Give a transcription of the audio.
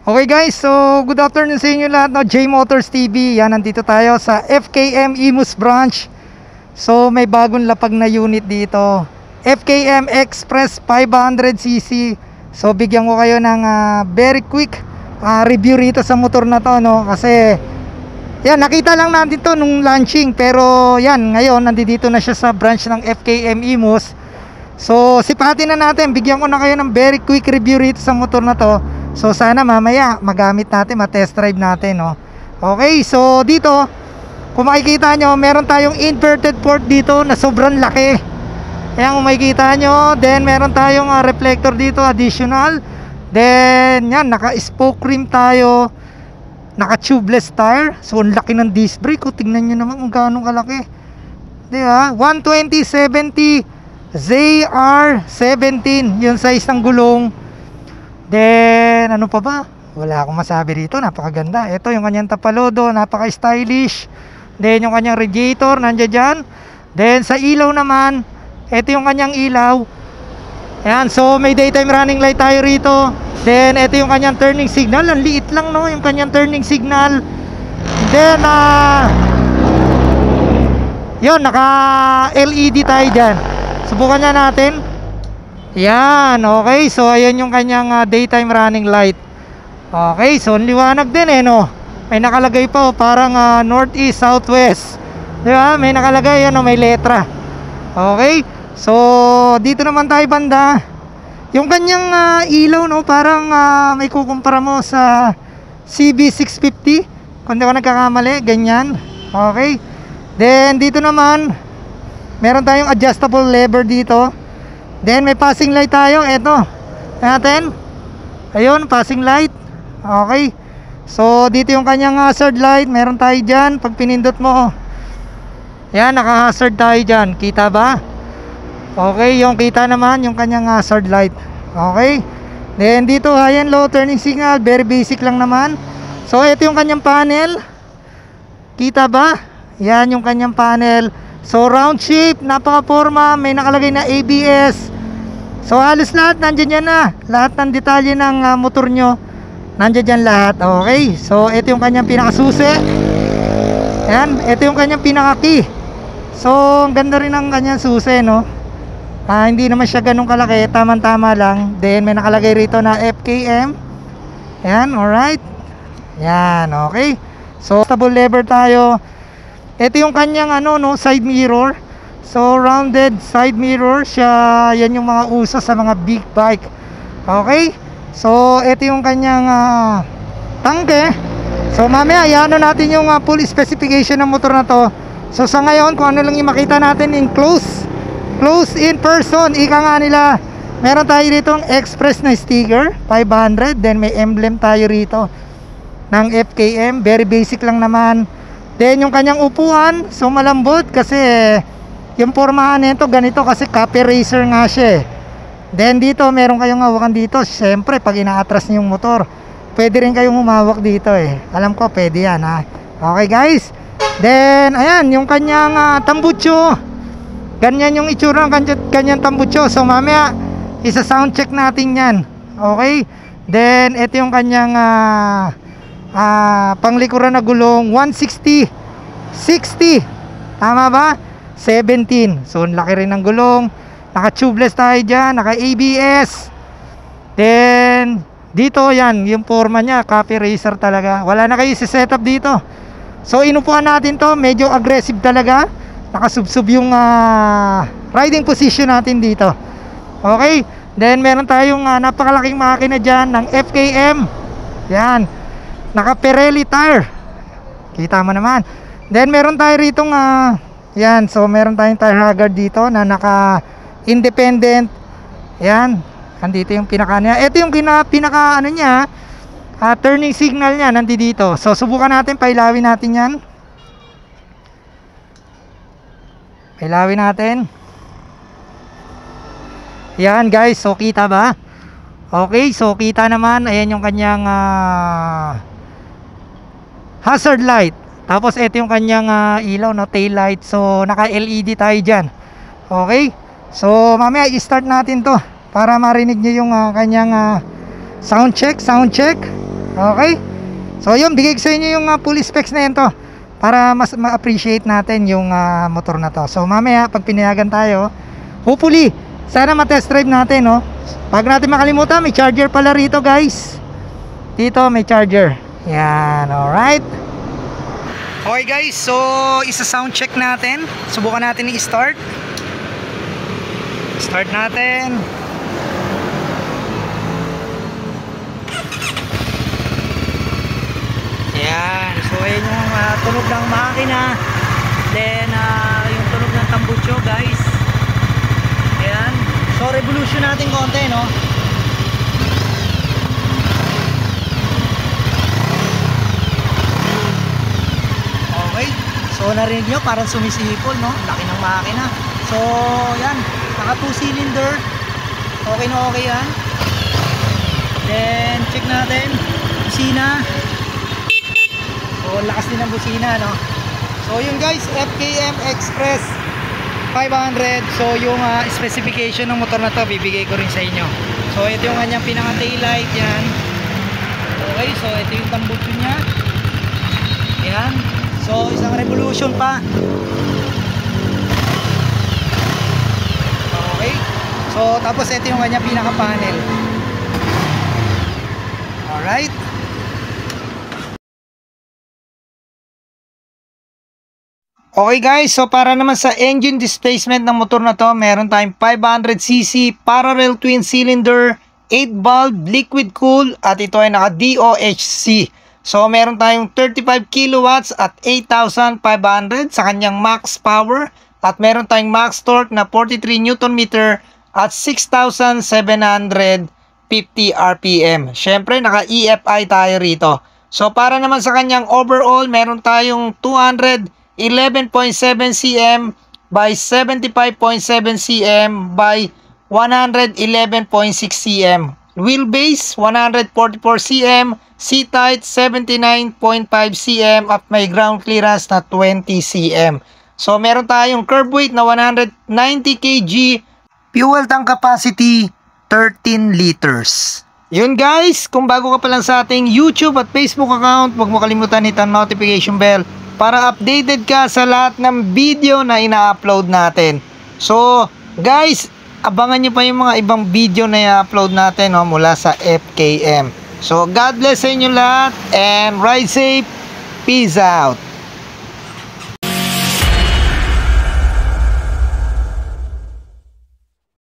Okay guys, so good afternoon sa inyo lahat, no? J Motors TV. Yan, nandito tayo sa FKM Imus branch. So may bagong lapag na unit dito, FKM Express 500cc. So bigyan ko kayo ng very quick review rito sa motor na to, no? Kasi yan, nakita lang natin to nung launching, pero yan, ngayon nandito na siya sa branch ng FKM Imus. So sipatin na natin, bigyan ko na kayo ng very quick review rito sa motor na to. So sana mamaya magamit natin, ma-test drive natin, no? Okay, so dito kung makikita nyo, meron tayong inverted port dito na sobrang laki. Ayan, kung makikita nyo. Then meron tayong reflector dito additional. Then yan, naka-spoke rim tayo, naka-tubeless tire. So ang laki ng disc brake, tingnan nyo naman kung gaano kalaki, diba? 120/70 ZR17 yung size ng gulong. Then ano pa ba? Wala akong masabi rito, napakaganda. Ito yung kanyang tapalodo, napaka-stylish. Then yung kanyang radiator nandiyan dyan. Then sa ilaw naman, ito yung kanyang ilaw. Ayan, so may daytime running light tayo rito. Then ito yung kanyang turning signal. Ang liit lang, no, yung kanyang turning signal. Then yun, naka LED tayo dyan. Subukan na natin. Yan, okay. So ayan yung kanyang daytime running light. Okay, so liwanag din, no. May nakalagay pa, parang northeast, southwest, diba? May nakalagay, may letra. Okay, so dito naman tayo banda. Yung kanyang ilaw, no, parang may kukumpara mo sa CB650, kung di ko nagkakamali, ganyan. Okay, then dito naman meron tayong adjustable lever dito. Then may passing light tayo, eto natin. Ayun, passing light. Okay, so dito yung kanyang hazard light, meron tayo dyan. Pag pinindot mo, yan, naka-hazard tayo dyan, kita ba? Okay, yung kita naman yung kanyang hazard light. Okay, then dito high and low turning signal, very basic lang naman. So ito yung kanyang panel, kita ba? Yan yung kanyang panel. So round shape, napaka-forma, may nakalagay na ABS. So halos lahat nandiyan yan na. Lahat ng detalye ng motor nyo, nandiyan dyan lahat. Okay, so ito yung kanyang pinakasusi. Ayan, ito yung kanyang pinaka-key. So ang ganda rin ng kanyang susi, no? Hindi naman siya ganun kalaki, tama-tama lang. Then may nakalagay rito na FKM. Ayan, alright. Ayan, okay. So stable lever tayo. Ito yung kanyang side mirror. So rounded side mirror siya. Yan yung mga uso sa mga big bike. Okay, so ito yung kanyang tangke. So mamaya iano natin yung full specification ng motor na to. So sa ngayon, kung ano lang yung makita natin in close in person, ika nga nila, meron tayo ditong Express na sticker 500. Then may emblem tayo rito ng FKM, very basic lang naman. Then yung kanyang upuan, so malambot kasi yung pormahan nito ganito kasi copy racer nga siya. Then dito meron kayong hawakan dito. Siyempre pag ina-atras niyo yung motor, pwede rin kayong humawak dito Alam ko pwede yan, ha. Okay guys. Then ayan yung kanyang tambucho. Ganyan yung itsura ng kanyang tambucho. So mamaya isa sound check natin yan. Okay. Then ito yung kanyang panglikuran na gulong, 160/60, tama ba? 17. So laki rin ng gulong. Naka tubeless tayo dyan, naka ABS. Then dito yan, yung forma nya copy racer talaga. Wala na kayo i-setup dito. So inupuan natin to, medyo aggressive talaga. Nakasubsub yung riding position natin dito. Okay, then meron tayong napakalaking makina dyan ng FKM. Yan, naka Pirelli tire, kita mo naman. Then meron tayo ritong yan, so meron tayong tire haggard dito na naka independent. Yan, andito yung pinaka niya. Ito yung pinaka niya, turning signal niya nandito. So subukan natin, pailawin natin yan. Pailawin natin. Yan guys, so kita ba? Okay, so kita naman, ayan yung kanyang hazard light. Tapos ito yung kanyang ilaw, no, tail light. So naka LED tayo dyan. Okay, so mamaya i-start natin to para marinig nyo yung kanyang sound check. Okay? So yun, bigay ko sa inyo yung full specs na yun to, para mas ma-appreciate natin yung motor na to. So mamaya pag pinayagan tayo, hopefully sana ma-test drive natin, no? Pag natin makalimutan, may charger pala rito, guys. Dito may charger. Yan, alright. Okay guys, so isa sound check natin. Subukan natin i-start. Start natin. Ayan, so ayun yung tunog ng makina. Then yung tunog ng tambucho, guys. Ayan, so revolution natin konti, no? Okay, so narinig nyo, parang sumisipol, no? Laki ng makina. So yan, naka 2 cylinder. Okay na okay yan. Then check natin busina. So lakas din ng busina, no? So yun guys, FKM Express 500. So yung specification ng motor na to, bibigay ko rin sa inyo. So ito yung kanyang pinaka taillight, yan. Okay, so ito yung tambucho niya. Yan. So isang revolution pa. Okay. So tapos ito yung kanyang pinaka panel. Alright. Okay guys, so para naman sa engine displacement ng motor na to, meron tayong 500cc parallel twin cylinder, 8 valve liquid cool, at ito ay naka DOHC. So meron tayong 35 kilowatts at 8,500 sa kanyang max power, at meron tayong max torque na 43 Newton meter at 6,750 RPM. Syempre naka EFI tayo rito. So para naman sa kanyang overall, meron tayong 211.7 cm by 75.7 cm by 111.6 cm. Wheelbase 144 cm, seat height 79.5 cm at may ground clearance na 20 cm. So meron tayong curb weight na 190 kg, fuel tank capacity 13 liters. Yun guys, kung bago ka pa lang sa ating YouTube at Facebook account, huwag mo kalimutan hit ang notification bell para updated ka sa lahat ng video na ina-upload natin. So, guys, abangan nyo pa yung mga ibang video na i-upload natin, no, mula sa FKM. So, God bless sa inyo lahat and ride safe. Peace out.